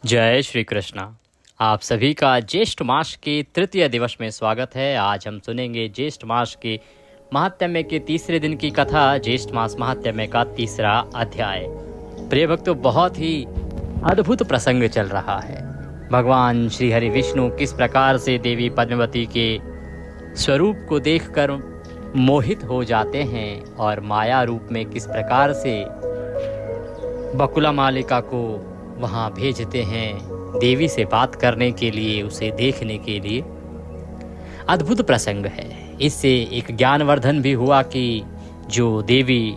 जय श्री कृष्णा। आप सभी का ज्येष्ठ मास के तृतीय दिवस में स्वागत है। आज हम सुनेंगे ज्येष्ठ मास के महात्म्य के तीसरे दिन की कथा, ज्येष्ठ मास महात्म्य का तीसरा अध्याय। प्रिय भक्तों, बहुत ही अद्भुत प्रसंग चल रहा है। भगवान श्री हरि विष्णु किस प्रकार से देवी पद्मावती के स्वरूप को देखकर मोहित हो जाते हैं और माया रूप में किस प्रकार से बकुला मालिका को वहाँ भेजते हैं देवी से बात करने के लिए, उसे देखने के लिए। अद्भुत प्रसंग है। इससे एक ज्ञानवर्धन भी हुआ कि जो देवी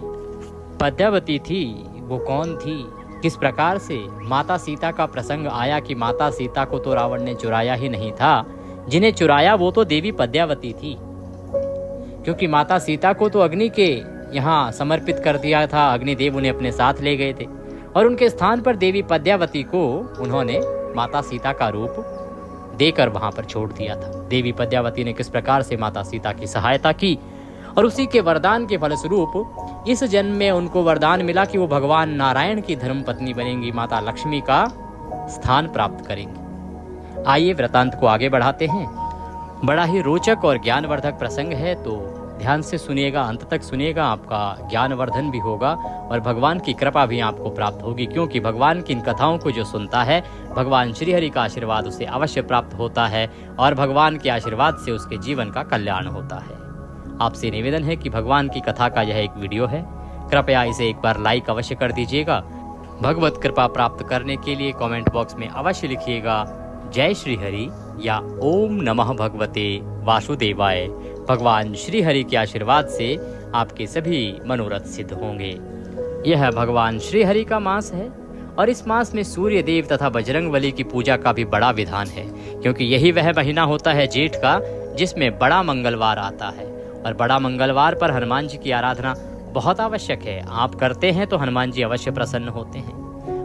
पद्मावती थी वो कौन थी, किस प्रकार से माता सीता का प्रसंग आया कि माता सीता को तो रावण ने चुराया ही नहीं था, जिन्हें चुराया वो तो देवी पद्मावती थी। क्योंकि माता सीता को तो अग्नि के यहाँ समर्पित कर दिया था, अग्निदेव उन्हें अपने साथ ले गए थे और उनके स्थान पर देवी पद्मावती को उन्होंने माता सीता का रूप देकर वहां पर छोड़ दिया था। देवी पद्मावती ने किस प्रकार से माता सीता की सहायता की और उसी के वरदान के फलस्वरूप इस जन्म में उनको वरदान मिला कि वो भगवान नारायण की धर्मपत्नी बनेंगी, माता लक्ष्मी का स्थान प्राप्त करेंगी। आइए वृतांत को आगे बढ़ाते हैं। बड़ा ही रोचक और ज्ञानवर्धक प्रसंग है, तो ध्यान से सुनिएगा, अंत तक सुनिएगा। आपका ज्ञानवर्धन भी होगा और भगवान की कृपा भी आपको प्राप्त होगी, क्योंकि भगवान की इन कथाओं को जो सुनता है भगवान श्री हरि का आशीर्वाद उसे अवश्य प्राप्त होता है और भगवान के आशीर्वाद से उसके जीवन का कल्याण होता है। आपसे निवेदन है कि भगवान की कथा का यह एक वीडियो है, कृपया इसे एक बार लाइक अवश्य कर दीजिएगा। भगवत कृपा प्राप्त करने के लिए कमेंट बॉक्स में अवश्य लिखिएगा जय श्री हरि या ओम नमः भगवते वासुदेवाय। भगवान श्री हरि के आशीर्वाद से आपके सभी मनोरथ सिद्ध होंगे। यह भगवान श्री हरि का मास है और इस मास में सूर्य देव तथा बजरंगबली की पूजा का भी बड़ा विधान है, क्योंकि यही वह महीना होता है जेठ का जिसमें बड़ा मंगलवार आता है और बड़ा मंगलवार पर हनुमान जी की आराधना बहुत आवश्यक है। आप करते हैं तो हनुमान जी अवश्य प्रसन्न होते हैं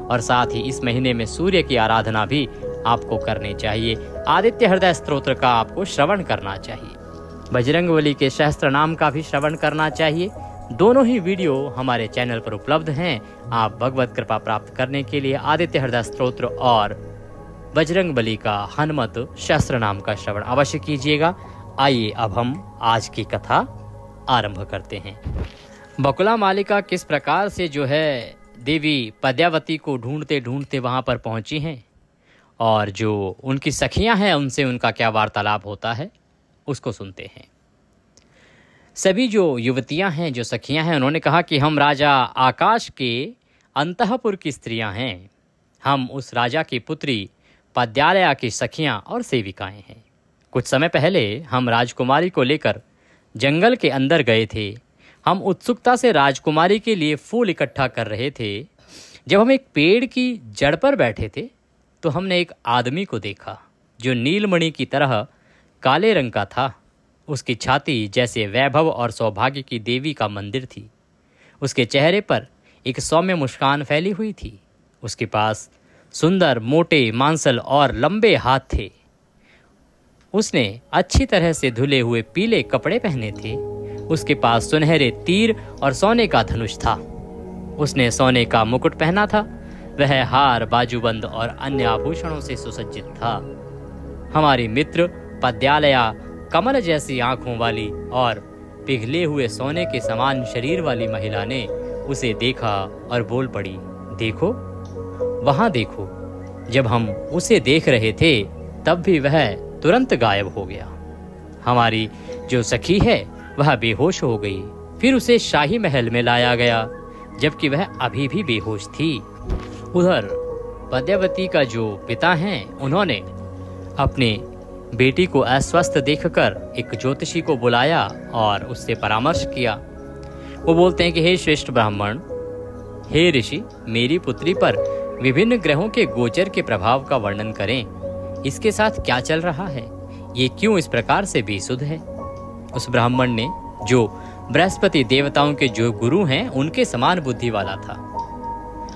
और साथ ही इस महीने में सूर्य की आराधना भी आपको करनी चाहिए। आदित्य हृदय स्तोत्र का आपको श्रवण करना चाहिए, बजरंगबली के सहस्त्र नाम का भी श्रवण करना चाहिए। दोनों ही वीडियो हमारे चैनल पर उपलब्ध हैं। आप भगवत कृपा प्राप्त करने के लिए आदित्य हृदय स्तोत्र और बजरंगबली का हनुमत सहस्त्र नाम का श्रवण अवश्य कीजिएगा। आइए अब हम आज की कथा आरंभ करते हैं। बकुला मालिका किस प्रकार से जो है देवी पद्मावती को ढूंढते ढूंढते वहां पर पहुंची हैं और जो उनकी सखियां हैं उनसे उनका क्या वार्तालाप होता है उसको सुनते हैं। सभी जो युवतियां हैं, जो सखियां हैं, उन्होंने कहा कि हम राजा आकाश के अंतःपुर की स्त्रियां हैं। हम उस राजा की पुत्री पद्यालया की सखियां और सेविकाएं हैं। कुछ समय पहले हम राजकुमारी को लेकर जंगल के अंदर गए थे। हम उत्सुकता से राजकुमारी के लिए फूल इकट्ठा कर रहे थे। जब हम एक पेड़ की जड़ पर बैठे थे तो हमने एक आदमी को देखा जो नीलमणि की तरह काले रंग का था। उसकी छाती जैसे वैभव और सौभाग्य की देवी का मंदिर थी। उसके चेहरे पर एक सौम्य मुस्कान फैली हुई थी। उसके पास सुंदर मोटे मांसल और लंबे हाथ थे। उसने अच्छी तरह से धुले हुए पीले कपड़े पहने थे। उसके पास सुनहरे तीर और सोने का धनुष था। उसने सोने का मुकुट पहना था। वह हार, बाजूबंद और अन्य आभूषणों से सुसज्जित था। हमारी मित्र पद्यालया कमल जैसी आंखों वाली और पिघले हुए सोने के समान शरीर वाली महिला ने उसे देखा और बोल पड़ी, देखो, वहां देखो। जब हम उसे देख रहे थे तब भी वह तुरंत गायब हो गया। हमारी जो सखी है वह बेहोश हो गई। फिर उसे शाही महल में लाया गया जबकि वह अभी भी बेहोश थी। उधर पद्मावती का जो पिता हैं, उन्होंने अपने बेटी को अस्वस्थ देखकर एक ज्योतिषी को बुलाया और उससे परामर्श किया। वो बोलते हैं कि हे श्रेष्ठ ब्राह्मण, हे ऋषि, मेरी पुत्री पर विभिन्न ग्रहों के गोचर के प्रभाव का वर्णन करें। इसके साथ क्या चल रहा है, ये क्यों इस प्रकार से बेसुध है। उस ब्राह्मण ने, जो बृहस्पति देवताओं के जो गुरु हैं उनके समान बुद्धि वाला था,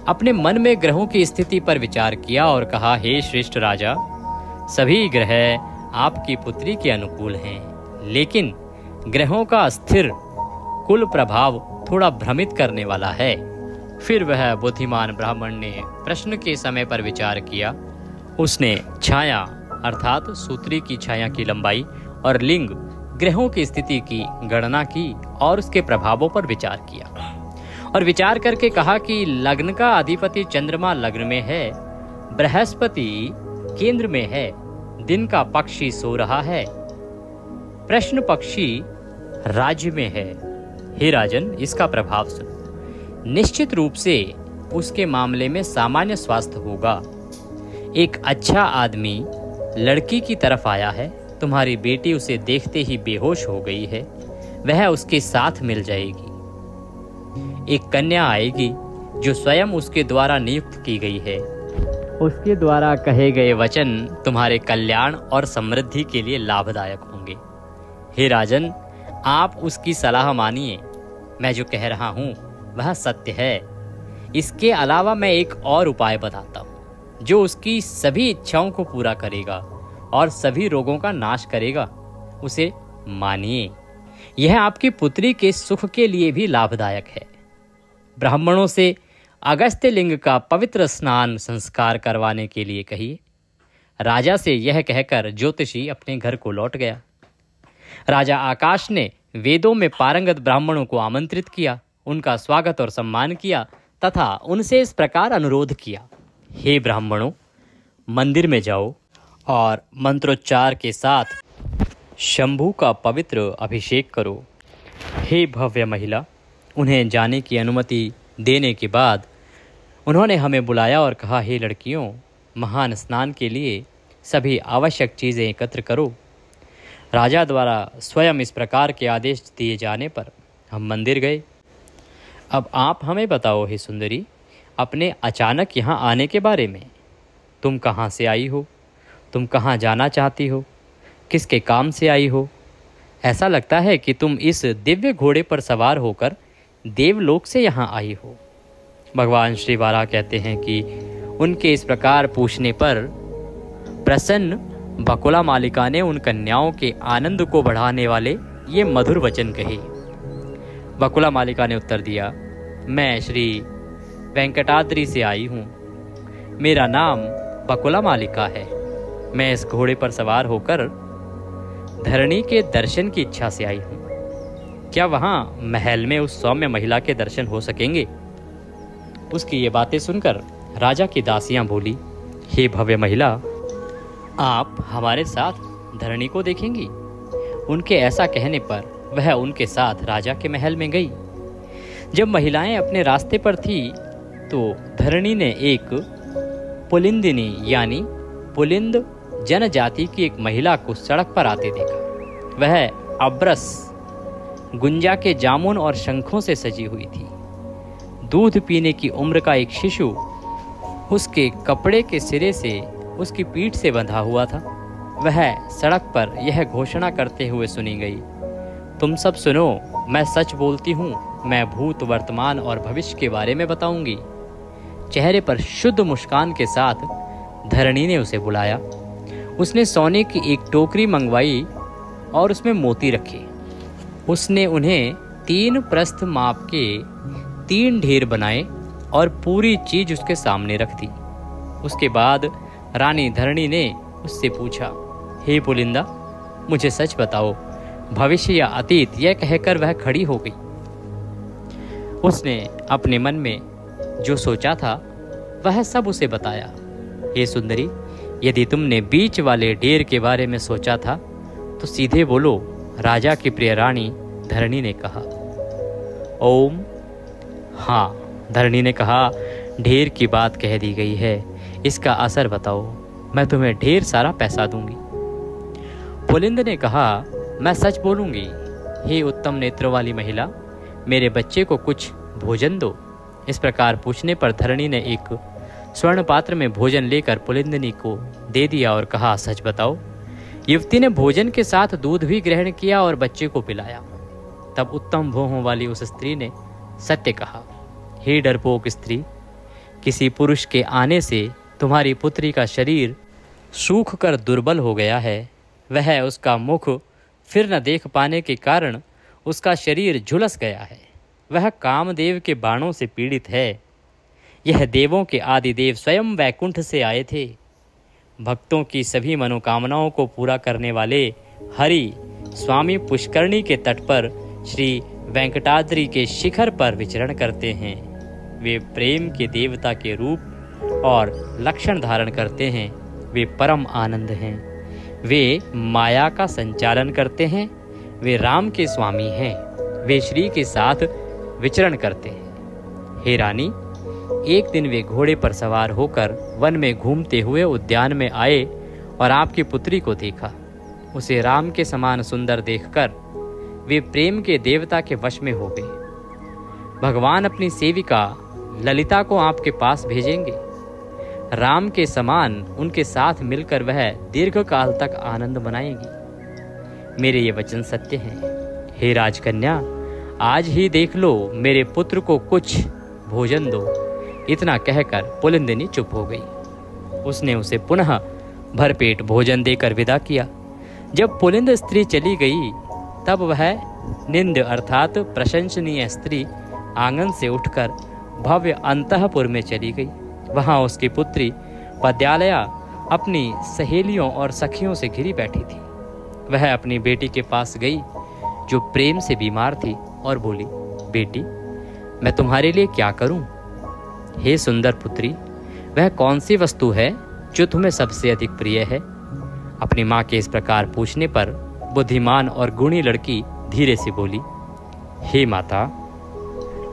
अपने मन में ग्रहों की स्थिति पर विचार किया और कहा, हे श्रेष्ठ राजा, सभी ग्रह आपकी पुत्री के अनुकूल हैं, लेकिन ग्रहों का स्थिर कुल प्रभाव थोड़ा भ्रमित करने वाला है। फिर वह बुद्धिमान ब्राह्मण ने प्रश्न के समय पर विचार किया उसने छाया अर्थात सूत्री की छाया की लंबाई और लिंग ग्रहों की स्थिति की गणना की और उसके प्रभावों पर विचार किया और विचार करके कहा कि लग्न का अधिपति चंद्रमा लग्न में है, बृहस्पति केंद्र में है, दिन का पक्षी सो रहा है, प्रश्न पक्षी राज्य में है। हे राजन, इसका प्रभाव सुनो। निश्चित रूप से उसके मामले में सामान्य स्वास्थ्य होगा। एक अच्छा आदमी लड़की की तरफ आया है, तुम्हारी बेटी उसे देखते ही बेहोश हो गई है, वह उसके साथ मिल जाएगी। एक कन्या आएगी जो स्वयं उसके द्वारा नियुक्त की गई है, उसके द्वारा कहे गए वचन तुम्हारे कल्याण और समृद्धि के लिए लाभदायक होंगे। हे राजन, आप उसकी सलाह मानिए, मैं जो कह रहा हूँ वह सत्य है। इसके अलावा मैं एक और उपाय बताता हूँ जो उसकी सभी इच्छाओं को पूरा करेगा और सभी रोगों का नाश करेगा। उसे मानिए, यह आपकी पुत्री के सुख के लिए भी लाभदायक है। ब्राह्मणों से अगस्त्य लिंग का पवित्र स्नान संस्कार करवाने के लिए कहिए। राजा से यह कहकर ज्योतिषी अपने घर को लौट गया। राजा आकाश ने वेदों में पारंगत ब्राह्मणों को आमंत्रित किया, उनका स्वागत और सम्मान किया तथा उनसे इस प्रकार अनुरोध किया, हे ब्राह्मणों, मंदिर में जाओ और मंत्रोच्चार के साथ शंभू का पवित्र अभिषेक करो। हे भव्य महिला, उन्हें जाने की अनुमति देने के बाद उन्होंने हमें बुलाया और कहा, हे लड़कियों, महान स्नान के लिए सभी आवश्यक चीज़ें एकत्र करो। राजा द्वारा स्वयं इस प्रकार के आदेश दिए जाने पर हम मंदिर गए। अब आप हमें बताओ हे सुंदरी, अपने अचानक यहाँ आने के बारे में। तुम कहाँ से आई हो? तुम कहाँ जाना चाहती हो? किसके काम से आई हो? ऐसा लगता है कि तुम इस दिव्य घोड़े पर सवार होकर देवलोक से यहाँ आई हो। भगवान श्री वारा कहते हैं कि उनके इस प्रकार पूछने पर प्रसन्न बकुला मालिका ने उन कन्याओं के आनंद को बढ़ाने वाले ये मधुर वचन कहे। बकुला मालिका ने उत्तर दिया, मैं श्री वेंकटाद्रि से आई हूँ। मेरा नाम बकुला मालिका है। मैं इस घोड़े पर सवार होकर धरणी के दर्शन की इच्छा से आई हूँ। क्या वहाँ महल में उस सौम्य महिला के दर्शन हो सकेंगे? उसकी ये बातें सुनकर राजा की दासियां बोली, हे भव्य महिला, आप हमारे साथ धरणी को देखेंगी। उनके ऐसा कहने पर वह उनके साथ राजा के महल में गई। जब महिलाएं अपने रास्ते पर थी तो धरणी ने एक पुलिंदिनी यानी पुलिंद जनजाति की एक महिला को सड़क पर आते देखा। वह अब्रस गुंजा के जामुन और शंखों से सजी हुई थी। दूध पीने की उम्र का एक शिशु उसके कपड़े के सिरे से उसकी पीठ से बंधा हुआ था। वह सड़क पर यह घोषणा करते हुए सुनी गई, तुम सब सुनो, मैं सच बोलती हूँ, मैं भूत, वर्तमान और भविष्य के बारे में बताऊंगी। चेहरे पर शुद्ध मुस्कान के साथ धरणी ने उसे बुलाया। उसने सोने की एक टोकरी मंगवाई और उसमें मोती रखे। उसने उन्हें 3 प्रस्थ माप के 3 ढेर बनाए और पूरी चीज उसके सामने रख दी। उसके बाद रानी धरणी ने उससे पूछा, हे पुलिंदा, मुझे सच बताओ, भविष्य या अतीत? यह कहकर वह खड़ी हो गई। उसने अपने मन में जो सोचा था वह सब उसे बताया। हे सुंदरी, यदि तुमने बीच वाले ढेर के बारे में सोचा था तो सीधे बोलो, राजा की प्रिय रानी धरणी ने कहा। ओम। हाँ, धरणी ने कहा, ढेर की बात कह दी गई है, इसका असर बताओ, मैं तुम्हें ढेर सारा पैसा दूंगी। पुलिंद ने कहा, मैं सच बोलूंगी। हे उत्तम नेत्र वाली महिला, मेरे बच्चे को कुछ भोजन दो। इस प्रकार पूछने पर धरणी ने एक स्वर्ण पात्र में भोजन लेकर पुलिंदिनी को दे दिया और कहा, सच बताओ। युवती ने भोजन के साथ दूध भी ग्रहण किया और बच्चे को पिलाया। तब उत्तम भौहों वाली उस स्त्री ने सत्य कहा, हे डरपोक स्त्री, किसी पुरुष के आने से तुम्हारी पुत्री का शरीर सूख कर दुर्बल हो गया है। वह उसका मुख फिर न देख पाने के कारण उसका शरीर झुलस गया है। वह कामदेव के बाणों से पीड़ित है। यह देवों के आदिदेव स्वयं वैकुंठ से आए थे। भक्तों की सभी मनोकामनाओं को पूरा करने वाले हरि स्वामी पुष्करणी के तट पर श्री वेंकटाद्रि के शिखर पर विचरण करते हैं। वे प्रेम के देवता के रूप और लक्षण धारण करते हैं। वे परम आनंद हैं। वे माया का संचालन करते हैं। वे राम के स्वामी हैं। वे श्री के साथ विचरण करते हैं। हे रानी, एक दिन वे घोड़े पर सवार होकर वन में घूमते हुए उद्यान में आए और आपकी पुत्री को देखा। उसे राम के समान सुंदर देखकर वे प्रेम के देवता के वश में हो गए। भगवान अपनी सेविका ललिता को आपके पास भेजेंगे। राम के समान उनके साथ मिलकर वह दीर्घ काल तक आनंद मनाएंगी। मेरे ये वचन सत्य हैं। हे राजकन्या, आज ही देख लो, मेरे पुत्र को कुछ भोजन दो। इतना कहकर पुलिंदिनी चुप हो गई। उसने उसे पुनः भरपेट भोजन देकर विदा किया। जब पुलिंद स्त्री चली गई तब वह निंद अर्थात प्रशंसनीय स्त्री आंगन से उठकर भव्य अंतःपुर में चली गई। वहां उसकी पुत्री पद्यालया अपनी सहेलियों और सखियों से घिरी बैठी थी। वह अपनी बेटी के पास गई जो प्रेम से बीमार थी और बोली, बेटी, मैं तुम्हारे लिए क्या करूं? हे सुंदर पुत्री, वह कौन सी वस्तु है जो तुम्हें सबसे अधिक प्रिय है? अपनी माँ के इस प्रकार पूछने पर बुद्धिमान और गुणी लड़की धीरे से बोली, हे माता,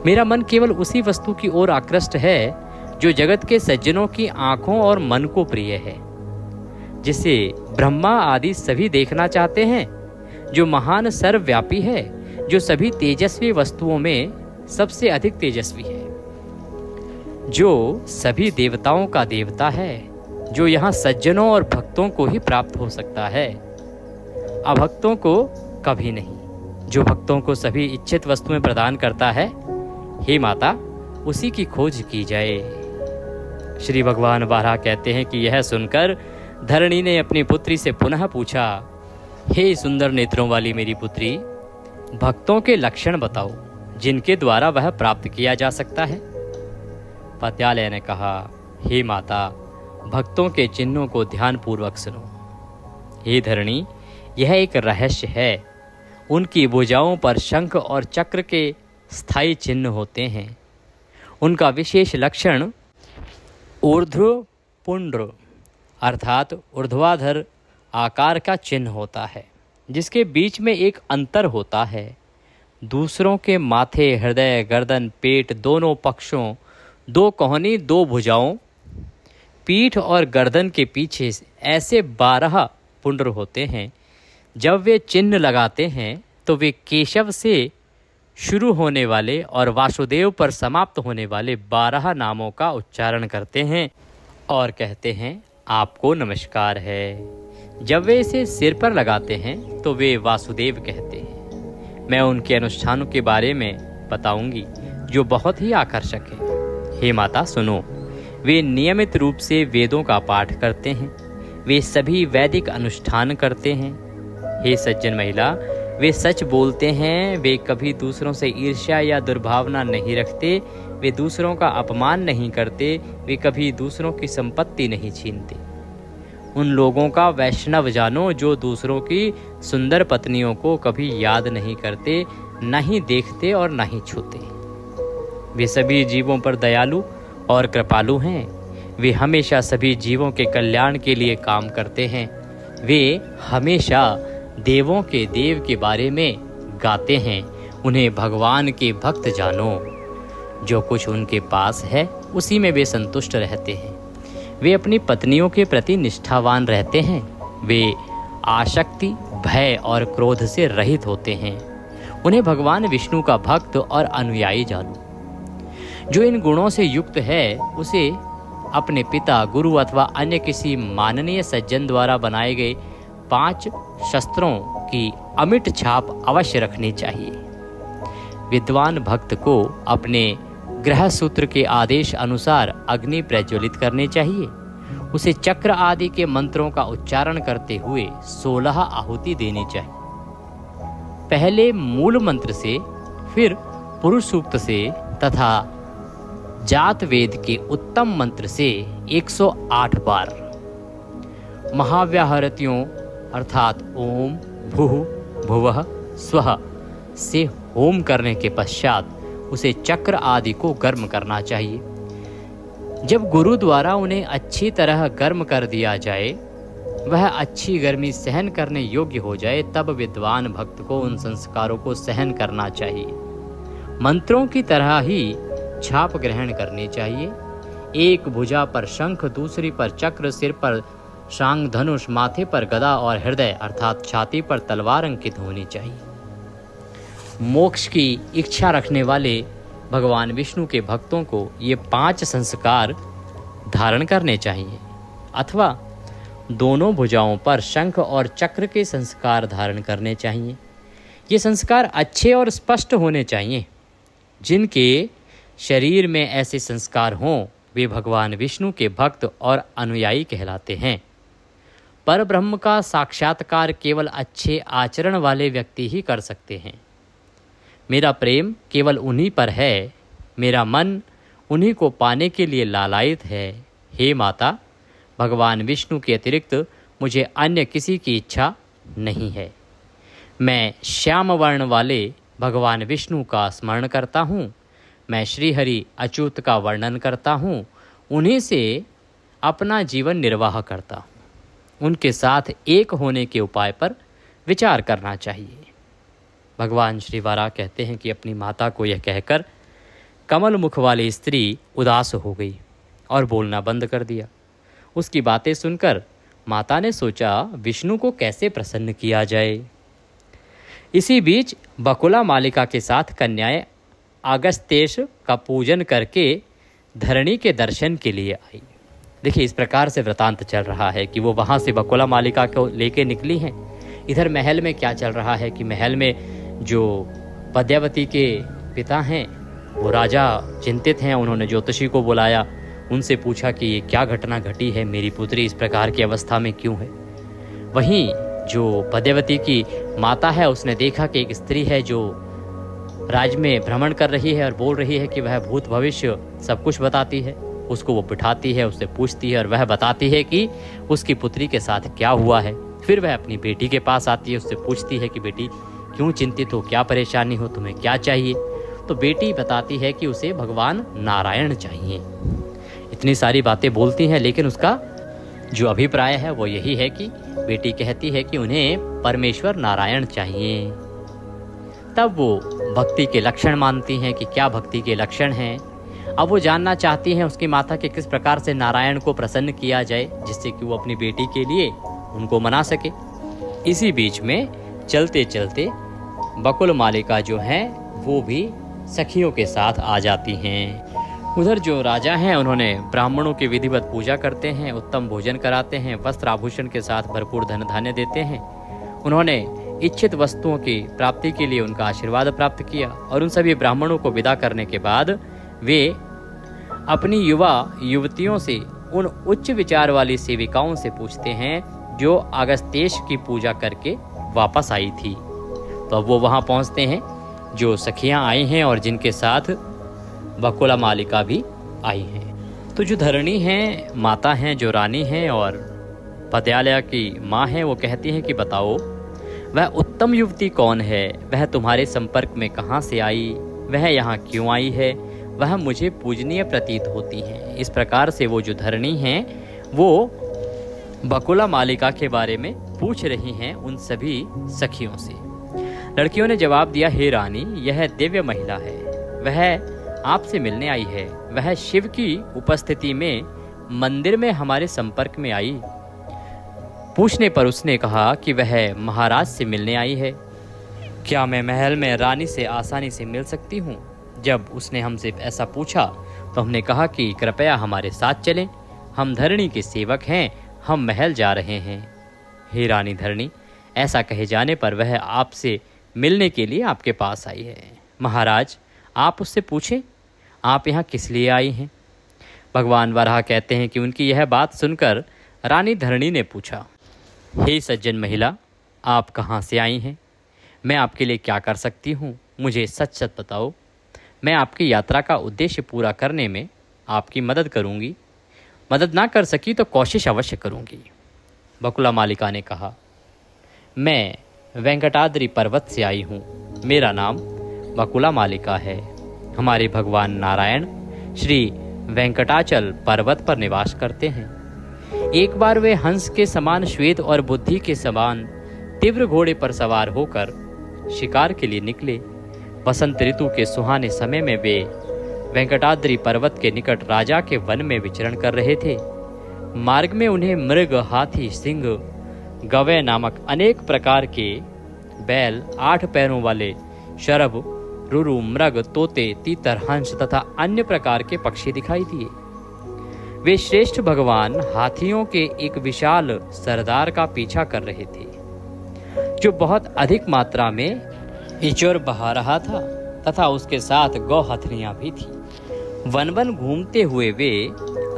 मेरा मन केवल उसी वस्तु की ओर आकृष्ट है जो जगत के सज्जनों की आंखों और मन को प्रिय है, जिसे ब्रह्मा आदि सभी देखना चाहते हैं, जो महान सर्वव्यापी है, जो सभी तेजस्वी वस्तुओं में सबसे अधिक तेजस्वी है, जो सभी देवताओं का देवता है, जो यहाँ सज्जनों और भक्तों को ही प्राप्त हो सकता है, अभक्तों को कभी नहीं, जो भक्तों को सभी इच्छित वस्तुएं प्रदान करता है। हे माता, उसी की खोज की जाए। श्री भगवान बारहा कहते हैं कि यह सुनकर धरणी ने अपनी पुत्री से पुनः पूछा, हे सुंदर नेत्रों वाली मेरी पुत्री, भक्तों के लक्षण बताओ जिनके द्वारा वह प्राप्त किया जा सकता है। पद्यालय ने कहा, हे माता, भक्तों के चिन्हों को ध्यानपूर्वक सुनो। हे धरणी, यह एक रहस्य है। उनकी भुजाओं पर शंख और चक्र के स्थायी चिन्ह होते हैं। उनका विशेष लक्षण ऊर्ध्व पुंड्र अर्थात ऊर्ध्वाधर आकार का चिन्ह होता है, जिसके बीच में एक अंतर होता है। दूसरों के माथे, हृदय, गर्दन, पेट दोनों पक्षों, दो कोहनी, दो भुजाओं, पीठ और गर्दन के पीछे ऐसे 12 पुंड्र होते हैं। जब वे चिन्ह लगाते हैं तो वे केशव से शुरू होने वाले और वासुदेव पर समाप्त होने वाले 12 नामों का उच्चारण करते हैं और कहते हैं, आपको नमस्कार है। जब वे इसे सिर पर लगाते हैं तो वे वासुदेव कहते हैं। मैं उनके अनुष्ठानों के बारे में बताऊंगी जो बहुत ही आकर्षक है। हे माता, सुनो, वे नियमित रूप से वेदों का पाठ करते हैं। वे सभी वैदिक अनुष्ठान करते हैं। हे सज्जन महिला, वे सच बोलते हैं। वे कभी दूसरों से ईर्ष्या या दुर्भावना नहीं रखते। वे दूसरों का अपमान नहीं करते। वे कभी दूसरों की संपत्ति नहीं छीनते। उन लोगों का वैष्णव जानो जो दूसरों की सुंदर पत्नियों को कभी याद नहीं करते, न ही देखते और न ही छूते। वे सभी जीवों पर दयालु और कृपालु हैं। वे हमेशा सभी जीवों के कल्याण के लिए काम करते हैं। वे हमेशा देवों के देव के बारे में गाते हैं। उन्हें भगवान के भक्त जानो। जो कुछ उनके पास है उसी में वे संतुष्ट रहते हैं। वे अपनी पत्नियों के प्रति निष्ठावान रहते हैं। वे आसक्ति, भय और क्रोध से रहित होते हैं। उन्हें भगवान विष्णु का भक्त और अनुयायी जानो। जो इन गुणों से युक्त है उसे अपने पिता, गुरु अथवा अन्य किसी माननीय सज्जन द्वारा बनाए गए 5 शस्त्रों की अमिट छाप अवश्य रखनी चाहिए। विद्वान भक्त को अपने ग्रह सूत्र के आदेश अनुसार अग्नि प्रज्वलित करनी चाहिए। उसे चक्र आदि के मंत्रों का उच्चारण करते हुए 16 आहुति देनी चाहिए। पहले मूल मंत्र से, फिर पुरुष सूक्त से तथा जात वेद के उत्तम मंत्र से 108 बार। महाव्याहृतियों अर्थात ओम भूः भुवः स्वः से होम करने के पश्चात उसे चक्र आदि को गर्म करना चाहिए। जब गुरु द्वारा उन्हें अच्छी तरह गर्म कर दिया जाए, वह अच्छी गर्मी सहन करने योग्य हो जाए, तब विद्वान भक्त को उन संस्कारों को सहन करना चाहिए। मंत्रों की तरह ही छाप ग्रहण करनी चाहिए। एक भुजा पर शंख, दूसरी पर चक्र, सिर पर शांग धनुष, माथे पर गदा और हृदय अर्थात छाती पर तलवार अंकित होनी चाहिए। मोक्ष की इच्छा रखने वाले भगवान विष्णु के भक्तों को ये 5 संस्कार धारण करने चाहिए, अथवा दोनों भुजाओं पर शंख और चक्र के संस्कार धारण करने चाहिए। ये संस्कार अच्छे और स्पष्ट होने चाहिए। जिनके शरीर में ऐसे संस्कार हों, वे भगवान विष्णु के भक्त और अनुयायी कहलाते हैं। पर ब्रह्म का साक्षात्कार केवल अच्छे आचरण वाले व्यक्ति ही कर सकते हैं। मेरा प्रेम केवल उन्हीं पर है, मेरा मन उन्हीं को पाने के लिए लालायित है। हे माता, भगवान विष्णु के अतिरिक्त मुझे अन्य किसी की इच्छा नहीं है। मैं श्याम वर्ण वाले भगवान विष्णु का स्मरण करता हूँ। मैं श्रीहरि अच्युत का वर्णन करता हूँ। उन्हीं से अपना जीवन निर्वाह करता हूँ। उनके साथ एक होने के उपाय पर विचार करना चाहिए। भगवान श्री वाराह कहते हैं कि अपनी माता को यह कहकर कमल मुख वाली स्त्री उदास हो गई और बोलना बंद कर दिया। उसकी बातें सुनकर माता ने सोचा विष्णु को कैसे प्रसन्न किया जाए। इसी बीच बकुला मालिका के साथ कन्याएं अगस्त्येश का पूजन करके धरणी के दर्शन के लिए आई। देखिए, इस प्रकार से वृतांत चल रहा है कि वो वहाँ से बकुला मालिका को लेके निकली हैं। इधर महल में क्या चल रहा है कि महल में जो पद्यावती के पिता हैं वो राजा चिंतित हैं। उन्होंने ज्योतिषी को बुलाया, उनसे पूछा कि ये क्या घटना घटी है, मेरी पुत्री इस प्रकार की अवस्था में क्यों है। वहीं जो पद्यावती की माता है उसने देखा कि एक स्त्री है जो राज्य में भ्रमण कर रही है और बोल रही है कि वह भूत भविष्य सब कुछ बताती है। उसको वो बिठाती है, उससे पूछती है और वह बताती है कि उसकी पुत्री के साथ क्या हुआ है। फिर वह अपनी बेटी के पास आती है, उससे पूछती है कि बेटी क्यों चिंतित हो, क्या परेशानी हो, तुम्हें क्या चाहिए। तो बेटी बताती है कि उसे भगवान नारायण चाहिए। इतनी सारी बातें बोलती हैं, लेकिन उसका जो अभिप्राय है वो यही है कि बेटी कहती है कि उन्हें परमेश्वर नारायण चाहिए। तब वो भक्ति के लक्षण मानती हैं कि क्या भक्ति के लक्षण हैं। अब वो जानना चाहती हैं उसकी माता के किस प्रकार से नारायण को प्रसन्न किया जाए, जिससे कि वो अपनी बेटी के लिए उनको मना सके। इसी बीच में चलते चलते बकुल मालिका जो हैं वो भी सखियों के साथ आ जाती हैं। उधर जो राजा हैं उन्होंने ब्राह्मणों की विधिवत पूजा करते हैं, उत्तम भोजन कराते हैं, वस्त्र आभूषण के साथ भरपूर धन धान्य देते हैं। उन्होंने इच्छित वस्तुओं की प्राप्ति के लिए उनका आशीर्वाद प्राप्त किया और उन सभी ब्राह्मणों को विदा करने के बाद वे अपनी युवा युवतियों से उन उच्च विचार वाली सेविकाओं से पूछते हैं जो अगस्त्येश की पूजा करके वापस आई थी। तो अब वो वहाँ पहुँचते हैं, जो सखियाँ आई हैं और जिनके साथ बकुला मालिका भी आई हैं। तो जो धरणी हैं, माता हैं, जो रानी हैं और पद्यालया की माँ हैं, वो कहती हैं कि बताओ वह उत्तम युवती कौन है, वह तुम्हारे संपर्क में कहाँ से आई, वह यहाँ क्यों आई है, वह मुझे पूजनीय प्रतीत होती हैं। इस प्रकार से वो जो धरणी हैं वो बकुला मालिका के बारे में पूछ रही हैं उन सभी सखियों से। लड़कियों ने जवाब दिया, हे रानी, यह दिव्य महिला है, वह आपसे मिलने आई है। वह शिव की उपस्थिति में मंदिर में हमारे संपर्क में आई। पूछने पर उसने कहा कि वह महाराज से मिलने आई है। क्या मैं महल में रानी से आसानी से मिल सकती हूँ? जब उसने हमसे ऐसा पूछा तो हमने कहा कि कृपया हमारे साथ चलें, हम धरणी के सेवक हैं, हम महल जा रहे हैं। हे रानी धरणी, ऐसा कहे जाने पर वह आपसे मिलने के लिए आपके पास आई है। महाराज, आप उससे पूछें आप यहाँ किस लिए आई हैं। भगवान वराह कहते हैं कि उनकी यह बात सुनकर रानी धरणी ने पूछा, हे सज्जन महिला, आप कहाँ से आई हैं? मैं आपके लिए क्या कर सकती हूँ? मुझे सच सच बताओ। मैं आपकी यात्रा का उद्देश्य पूरा करने में आपकी मदद करूँगी। मदद ना कर सकी तो कोशिश अवश्य करूँगी। बकुला मालिका ने कहा, मैं वेंकटाद्रि पर्वत से आई हूँ। मेरा नाम बकुला मालिका है। हमारे भगवान नारायण श्री वेंकटाचल पर्वत पर निवास करते हैं। एक बार वे हंस के समान श्वेत और बुद्धि के समान तीव्र घोड़े पर सवार होकर शिकार के लिए निकले। बसंत ऋतु के सुहाने समय में वे वेंकटाद्रि पर्वत के निकट राजा के वन में विचरण कर रहे थे। मार्ग में उन्हें मृग, हाथी, सिंह, गवय नामक अनेक प्रकार के बैल, 8 पैरों वाले शरभ, रुरु, मृग, तोते, तीतर, हंस तथा अन्य प्रकार के पक्षी दिखाई दिए। वे श्रेष्ठ भगवान हाथियों के एक विशाल सरदार का पीछा कर रहे थे, जो बहुत अधिक मात्रा में इचोर बहा रहा था तथा उसके साथ गौ हथनियां भी थी। वन वन घूमते हुए वे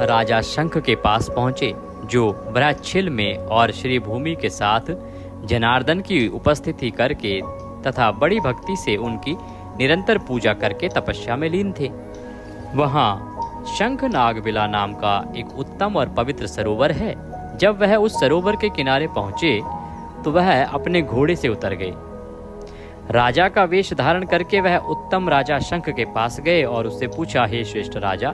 राजा शंख के पास पहुंचे, जो बृहच्छिल में और श्री भूमि के साथ जनार्दन की उपस्थिति करके तथा बड़ी भक्ति से उनकी निरंतर पूजा करके तपस्या में लीन थे। वहां शंख नागबिला नाम का एक उत्तम और पवित्र सरोवर है। जब वह उस सरोवर के किनारे पहुंचे तो वह अपने घोड़े से उतर गए। राजा का वेश धारण करके वह उत्तम राजा शंख के पास गए और उससे पूछा, हे श्रेष्ठ राजा,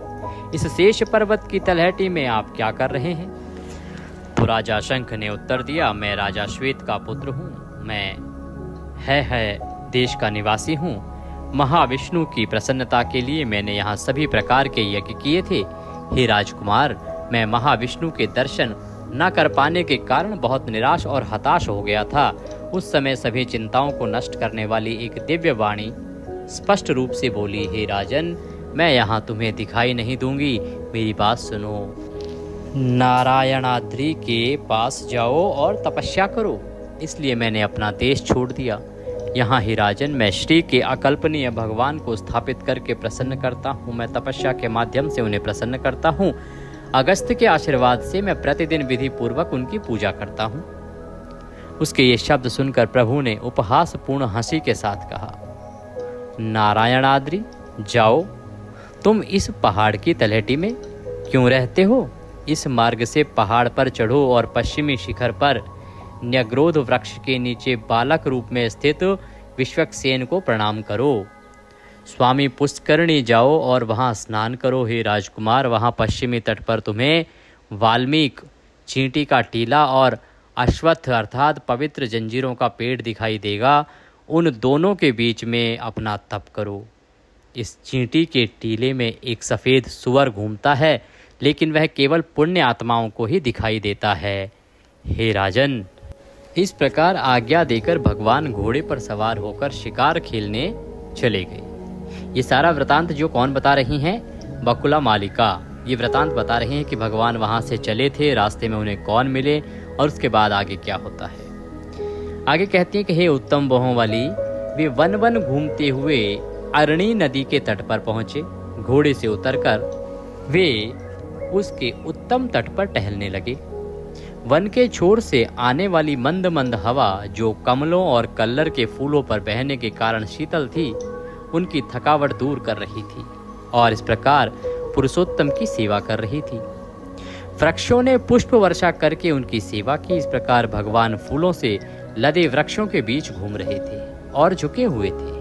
इस शेष पर्वत की तलहटी में आप क्या कर रहे हैं? तो राजा शंख ने उत्तर दिया, मैं राजा श्वेत का पुत्र हूँ। मैं है देश का निवासी हूँ। महाविष्णु की प्रसन्नता के लिए मैंने यहाँ सभी प्रकार के यज्ञ किए थे। हे राजकुमार, मैं महाविष्णु के दर्शन न कर पाने के कारण बहुत निराश और हताश हो गया था। उस समय सभी चिंताओं को नष्ट करने वाली एक दिव्य वाणी स्पष्ट रूप से बोली, हे राजन, मैं यहाँ तुम्हें दिखाई नहीं दूंगी, मेरी बात सुनो। नारायणाद्रि के पास जाओ और तपस्या करो। इसलिए मैंने अपना देश छोड़ दिया। यहाँ ही राजन, मैं श्री के अकल्पनीय भगवान को स्थापित करके प्रसन्न करता हूँ। मैं तपस्या के माध्यम से उन्हें प्रसन्न करता हूँ। अगस्त्य के आशीर्वाद से मैं प्रतिदिन विधि पूर्वक उनकी पूजा करता हूँ। उसके ये शब्द सुनकर प्रभु ने उपहास पूर्ण हंसी के साथ कहा, नारायणाद्रि, जाओ, तुम इस पहाड़ की तलहटी में क्यों रहते हो? इस मार्ग से पहाड़ पर चढ़ो और पश्चिमी शिखर पर न्यग्रोध वृक्ष के नीचे बालक रूप में स्थित विश्वक्सेन को प्रणाम करो। स्वामी पुष्करणी जाओ और वहां स्नान करो। हे राजकुमार, वहां पश्चिमी तट पर तुम्हें वाल्मीक, चींटी का टीला और अश्वत्थ अर्थात पवित्र जंजीरों का पेड़ दिखाई देगा। उन दोनों के बीच में अपना तप करो। इस चींटी के टीले में एक सफ़ेद सुअर घूमता है, लेकिन वह केवल पुण्य आत्माओं को ही दिखाई देता है। हे राजन, इस प्रकार आज्ञा देकर भगवान घोड़े पर सवार होकर शिकार खेलने चले गए। ये सारा वृतांत जो कौन बता रही हैं? बकुला मालिका। ये वृतांत बता रहे हैं कि भगवान वहां से चले थे, रास्ते में उन्हें कौन मिले और उसके बाद आगे क्या होता है। आगे कहती हैं कि हे उत्तम बहों वाली, वे वन वन घूमते हुए अरणी नदी के तट पर पहुंचे। घोड़े से उतरकर वे उसके उत्तम तट पर टहलने लगे। वन के छोर से आने वाली मंद मंद हवा, जो कमलों और कल्लर के फूलों पर बहने के कारण शीतल थी, उनकी थकावट दूर कर रही थी और इस प्रकार पुरुषोत्तम की सेवा कर रही थी। वृक्षों ने पुष्प वर्षा करके उनकी सेवा की। इस प्रकार भगवान फूलों से लदे वृक्षों के बीच घूम रहे थे और झुके हुए थे।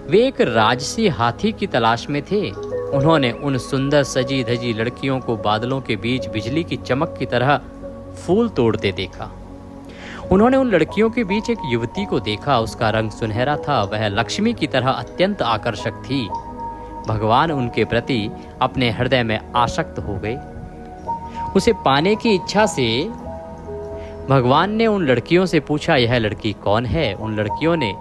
वे एक राजसी हाथी की तलाश में थे। उन्होंने उन सुंदर सजी धजी लड़कियों को बादलों के बीच बिजली की चमक की तरह फूल तोड़ते देखा। उन्होंने उन लड़कियों के बीच एक युवती को देखा। उसका रंग सुनहरा था, वह लक्ष्मी की तरह अत्यंत आकर्षक थी। भगवान उनके प्रति अपने हृदय में आसक्त हो गए। उसे पाने की इच्छा से भगवान ने उन लड़कियों से पूछा, यह लड़की कौन है? उन लड़कियों ने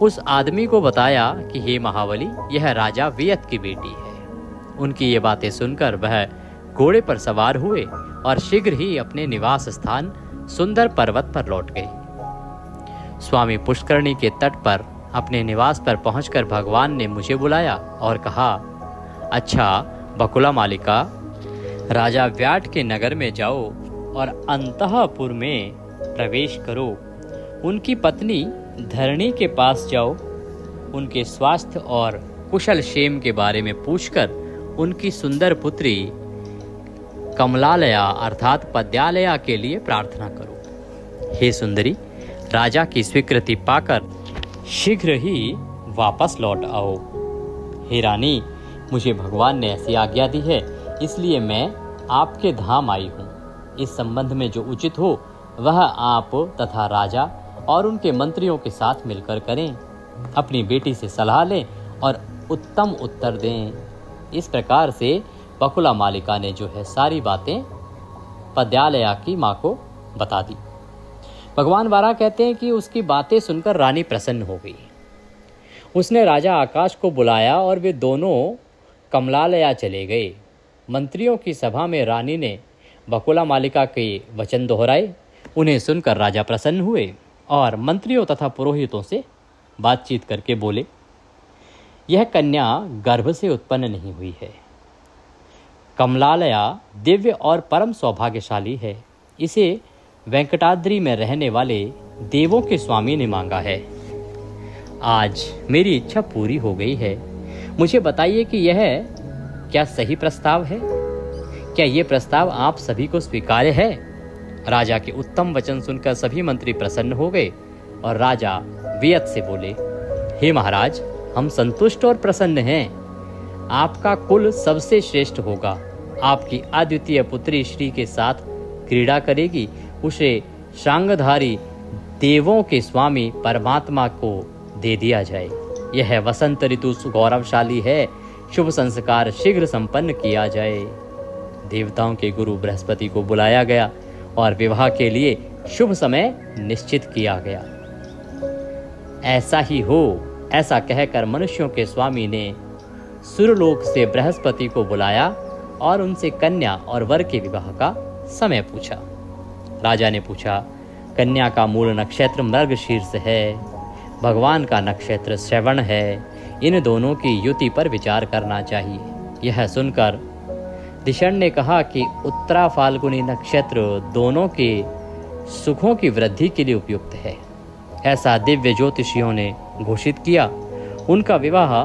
उस आदमी को बताया कि हे महाबली, यह राजा वियत की बेटी है। उनकी ये बातें सुनकर वह घोड़े पर सवार हुए और शीघ्र ही अपने निवास स्थान सुंदर पर्वत पर लौट गए। स्वामी पुष्करणी के तट पर अपने निवास पर पहुंचकर भगवान ने मुझे बुलाया और कहा, अच्छा बकुला मालिका, राजा व्याट के नगर में जाओ और अंतःपुर में प्रवेश करो। उनकी पत्नी धरणी के पास जाओ। उनके स्वास्थ्य और कुशल क्षेम के बारे में पूछकर उनकी सुंदर पुत्री कमलालया अर्थात पद्यालया के लिए प्रार्थना करो। हे सुंदरी, राजा की स्वीकृति पाकर शीघ्र ही वापस लौट आओ। हे रानी, मुझे भगवान ने ऐसी आज्ञा दी है, इसलिए मैं आपके धाम आई हूँ। इस संबंध में जो उचित हो वह आप तथा राजा और उनके मंत्रियों के साथ मिलकर करें। अपनी बेटी से सलाह लें और उत्तम उत्तर दें। इस प्रकार से बकुला मालिका ने जो है सारी बातें पद्यालया की माँ को बता दी। भगवान वारा कहते हैं कि उसकी बातें सुनकर रानी प्रसन्न हो गई। उसने राजा आकाश को बुलाया और वे दोनों कमलालया चले गए। मंत्रियों की सभा में रानी ने बकुला मालिका के वचन दोहराए। उन्हें सुनकर राजा प्रसन्न हुए और मंत्रियों तथा पुरोहितों से बातचीत करके बोले, यह कन्या गर्भ से उत्पन्न नहीं हुई है। कमलालया दिव्य और परम सौभाग्यशाली है। इसे वेंकटाद्रि में रहने वाले देवों के स्वामी ने मांगा है। आज मेरी इच्छा पूरी हो गई है। मुझे बताइए कि यह क्या सही प्रस्ताव है? क्या ये प्रस्ताव आप सभी को स्वीकार्य है? राजा के उत्तम वचन सुनकर सभी मंत्री प्रसन्न हो गए और राजा वियत से बोले, हे महाराज, हम संतुष्ट और प्रसन्न हैं। आपका कुल सबसे श्रेष्ठ होगा। आपकी अद्वितीय पुत्री श्री के साथ क्रीड़ा करेगी। उसे शांगधारी देवों के स्वामी परमात्मा को दे दिया जाए। यह वसंत ऋतु गौरवशाली है। शुभ संस्कार शीघ्र संपन्न किया जाए। देवताओं के गुरु बृहस्पति को बुलाया गया और विवाह के लिए शुभ समय निश्चित किया गया। ऐसा ही हो, ऐसा कहकर मनुष्यों के स्वामी ने सुरलोक से बृहस्पति को बुलाया और उनसे कन्या और वर के विवाह का समय पूछा। राजा ने पूछा, कन्या का मूल नक्षत्र मृगशीर्ष है, भगवान का नक्षत्र श्रवण है। इन दोनों की युति पर विचार करना चाहिए। यह सुनकर दिशण ने कहा कि उत्तरा फाल्गुनी नक्षत्र दोनों के सुखों की वृद्धि के लिए उपयुक्त है। ऐसा दिव्य ज्योतिषियों ने घोषित किया। उनका विवाह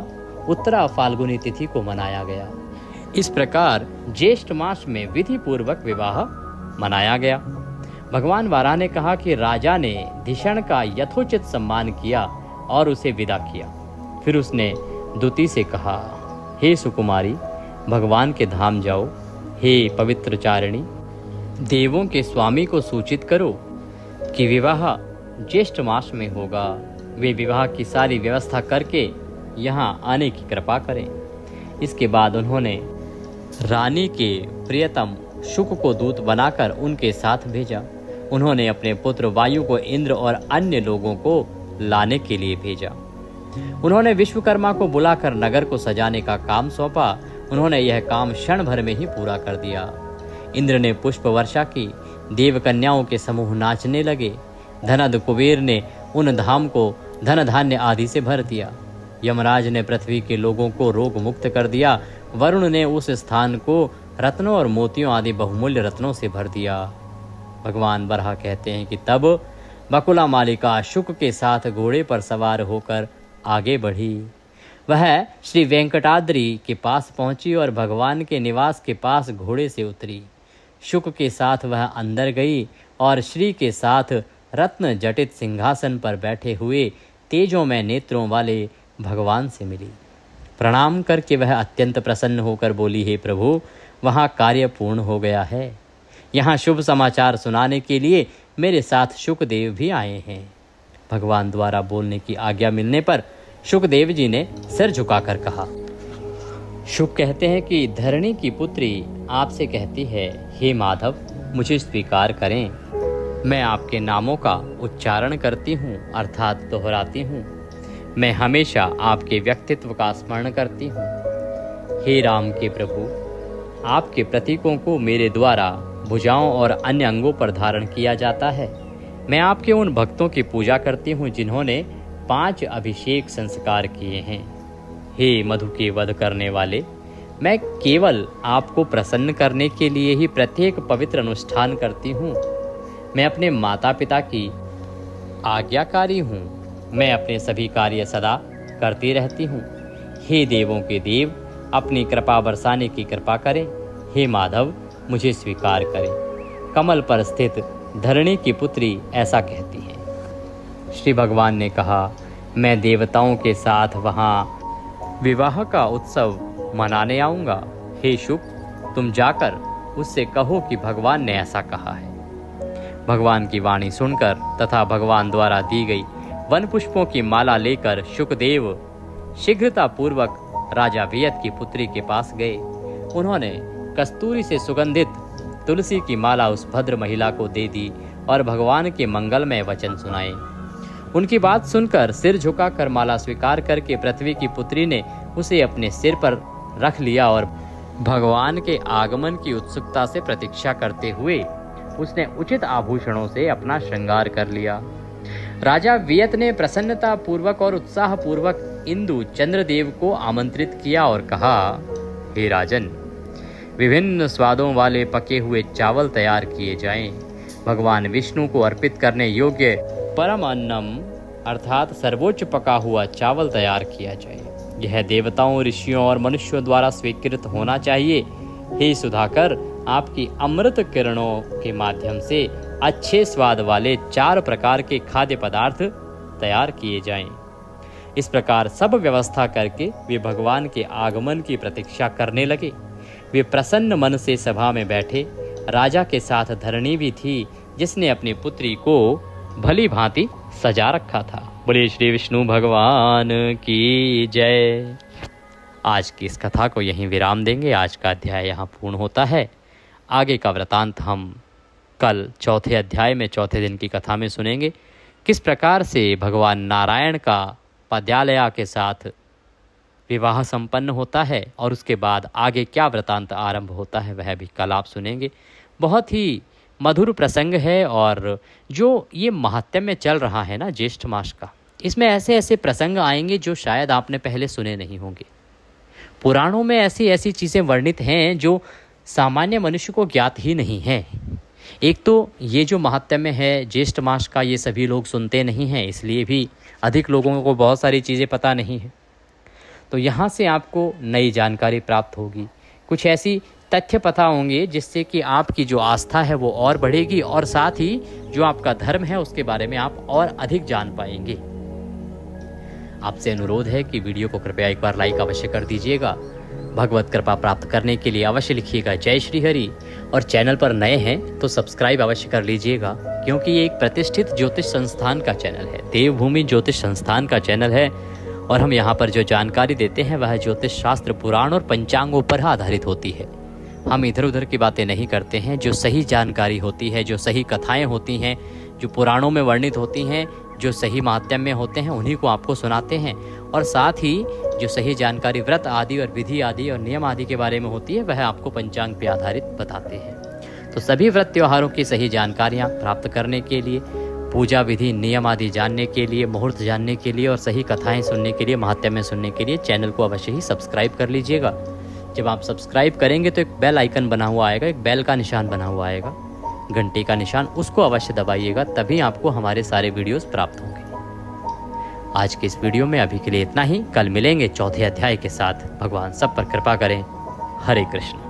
उत्तरा फाल्गुनी तिथि को मनाया गया। इस प्रकार ज्येष्ठ मास में विधि पूर्वक विवाह मनाया गया। भगवान वारा ने कहा कि राजा ने धिषण का यथोचित सम्मान किया और उसे विदा किया। फिर उसने दूती से कहा, हे सुकुमारी, भगवान के धाम जाओ। हे पवित्र चारिणी, देवों के स्वामी को सूचित करो कि विवाह ज्येष्ठ मास में होगा। वे विवाह की सारी व्यवस्था करके यहाँ आने की कृपा करें। इसके बाद उन्होंने रानी के प्रियतम शुक को दूत बनाकर उनके साथ भेजा। उन्होंने अपने पुत्र वायु को इंद्र और अन्य लोगों को लाने के लिए भेजा। उन्होंने विश्वकर्मा को बुलाकर नगर को सजाने का काम सौंपा। उन्होंने यह काम क्षण भर में ही पूरा कर दिया। इंद्र ने पुष्प वर्षा की। देव कन्याओं के समूह नाचने लगे। धनद कुबेर ने उन धाम को धन धान्य आदि से भर दिया। यमराज ने पृथ्वी के लोगों को रोग मुक्त कर दिया। वरुण ने उस स्थान को रत्नों और मोतियों आदि बहुमूल्य रत्नों से भर दिया। भगवान बराह कहते हैं कि तब बकुला मालिका शुक के साथ घोड़े पर सवार होकर आगे बढ़ी। वह श्री वेंकटाद्रि के पास पहुंची और भगवान के निवास के पास घोड़े से उतरी। शुक के साथ वह अंदर गई और श्री के साथ रत्न जटित सिंहासन पर बैठे हुए तेजोमय नेत्रों वाले भगवान से मिली। प्रणाम करके वह अत्यंत प्रसन्न होकर बोली, हे प्रभु, वहाँ कार्य पूर्ण हो गया है। यहाँ शुभ समाचार सुनाने के लिए मेरे साथ शुकदेव भी आए हैं। भगवान द्वारा बोलने की आज्ञा मिलने पर शुकदेव जी ने सिर झुकाकर कहा। शुक कहते हैं कि धरणी की पुत्री आपसे कहती है, हे माधव, मुझे स्वीकार करें। मैं आपके नामों का उच्चारण करती हूँ अर्थात दोहराती हूँ। मैं हमेशा आपके व्यक्तित्व का स्मरण करती हूँ। हे राम के प्रभु, आपके प्रतीकों को मेरे द्वारा भुजाओं और अन्य अंगों पर धारण किया जाता है। मैं आपके उन भक्तों की पूजा करती हूँ जिन्होंने 5 अभिषेक संस्कार किए हैं। हे मधु के वध करने वाले, मैं केवल आपको प्रसन्न करने के लिए ही प्रत्येक पवित्र अनुष्ठान करती हूँ। मैं अपने माता पिता की आज्ञाकारी हूँ। मैं अपने सभी कार्य सदा करती रहती हूँ। हे देवों के देव, अपनी कृपा बरसाने की कृपा करें। हे माधव, मुझे स्वीकार करें। कमल पर स्थित धरणी की पुत्री ऐसा कहती है। श्री भगवान ने कहा, मैं देवताओं के साथ वहाँ विवाह का उत्सव मनाने आऊँगा। हे शुक, तुम जाकर उससे कहो कि भगवान ने ऐसा कहा है। भगवान की वाणी सुनकर तथा भगवान द्वारा दी गई वन पुष्पों की माला लेकर शुकदेव शीघ्रता पूर्वक राजा वियत की पुत्री के पास गए। उन्होंने कस्तूरी से सुगंधित तुलसी की माला उस भद्र महिला को दे दी और भगवान के मंगलमय वचन सुनाए। उनकी बात सुनकर सिर झुकाकर माला स्वीकार करके पृथ्वी की पुत्री ने उसे अपने सिर पर रख लिया और भगवान के आगमन की उत्सुकता से प्रतीक्षा करते हुए उसने उचित आभूषणों से अपना श्रृंगार कर लिया। राजा वियत ने प्रसन्नता पूर्वक और उत्साह पूर्वक इंदु चंद्रदेव को आमंत्रित किया और कहा, हे राजन, विभिन्न स्वादों वाले पके हुए चावल तैयार किए जाएं। भगवान विष्णु को अर्पित करने योग्य परम अन्नम अर्थात सर्वोच्च पका हुआ चावल तैयार किया जाए। यह देवताओं, ऋषियों और मनुष्यों द्वारा स्वीकृत होना चाहिए। हे सुधाकर, आपकी अमृत किरणों के माध्यम से अच्छे स्वाद वाले 4 प्रकार के खाद्य पदार्थ तैयार किए जाएं। इस प्रकार सब व्यवस्था करके वे भगवान के आगमन की प्रतीक्षा करने लगे। वे प्रसन्न मन से सभा में बैठे। राजा के साथ धरणी भी थी, जिसने अपनी पुत्री को भली भांति सजा रखा था। बोले श्री विष्णु भगवान की जय। आज की इस कथा को यहीं विराम देंगे। आज का अध्याय यहाँ पूर्ण होता है। आगे का वृतांत हम कल चौथे अध्याय में चौथे दिन की कथा में सुनेंगे। किस प्रकार से भगवान नारायण का पद्यालया के साथ विवाह संपन्न होता है और उसके बाद आगे क्या वृतांत आरंभ होता है, वह भी कल आप सुनेंगे। बहुत ही मधुर प्रसंग है और जो ये महात्म्य में चल रहा है ना ज्येष्ठ मास का, इसमें ऐसे ऐसे प्रसंग आएंगे जो शायद आपने पहले सुने नहीं होंगे। पुराणों में ऐसी ऐसी चीज़ें वर्णित हैं जो सामान्य मनुष्य को ज्ञात ही नहीं है। एक तो ये जो महात्म्य है ज्येष्ठ मास का, ये सभी लोग सुनते नहीं हैं, इसलिए भी अधिक लोगों को बहुत सारी चीज़ें पता नहीं है। तो यहाँ से आपको नई जानकारी प्राप्त होगी, कुछ ऐसी तथ्य पता होंगे जिससे कि आपकी जो आस्था है वो और बढ़ेगी और साथ ही जो आपका धर्म है उसके बारे में आप और अधिक जान पाएंगे। आपसे अनुरोध है कि वीडियो को कृपया एक बार लाइक अवश्य कर दीजिएगा। भगवत कृपा प्राप्त करने के लिए अवश्य लिखिएगा जय श्री हरि, और चैनल पर नए हैं तो सब्सक्राइब अवश्य कर लीजिएगा, क्योंकि ये एक प्रतिष्ठित ज्योतिष संस्थान का चैनल है, देवभूमि ज्योतिष संस्थान का चैनल है। और हम यहाँ पर जो जानकारी देते हैं वह ज्योतिष शास्त्र, पुराण और पंचांगों पर आधारित होती है। हम इधर उधर की बातें नहीं करते हैं। जो सही जानकारी होती है, जो सही कथाएं होती हैं, जो पुराणों में वर्णित होती हैं, जो सही महात्म्य में होते हैं, उन्हीं को आपको सुनाते हैं। और साथ ही जो सही जानकारी व्रत आदि और विधि आदि और नियम आदि के बारे में होती है वह आपको पंचांग पे आधारित बताते हैं। तो सभी व्रत त्योहारों की सही जानकारियाँ प्राप्त करने के लिए, पूजा विधि नियम आदि जानने के लिए, मुहूर्त जानने के लिए और सही कथाएं सुनने के लिए, महात्म्य सुनने के लिए चैनल को अवश्य ही सब्सक्राइब कर लीजिएगा। जब आप सब्सक्राइब करेंगे तो एक बेल आइकन बना हुआ आएगा, एक बेल का निशान बना हुआ आएगा, घंटे का निशान, उसको अवश्य दबाइएगा, तभी आपको हमारे सारे वीडियोस प्राप्त होंगे। आज के इस वीडियो में अभी के लिए इतना ही। कल मिलेंगे चौथे अध्याय के साथ। भगवान सब पर कृपा करें। हरे कृष्ण।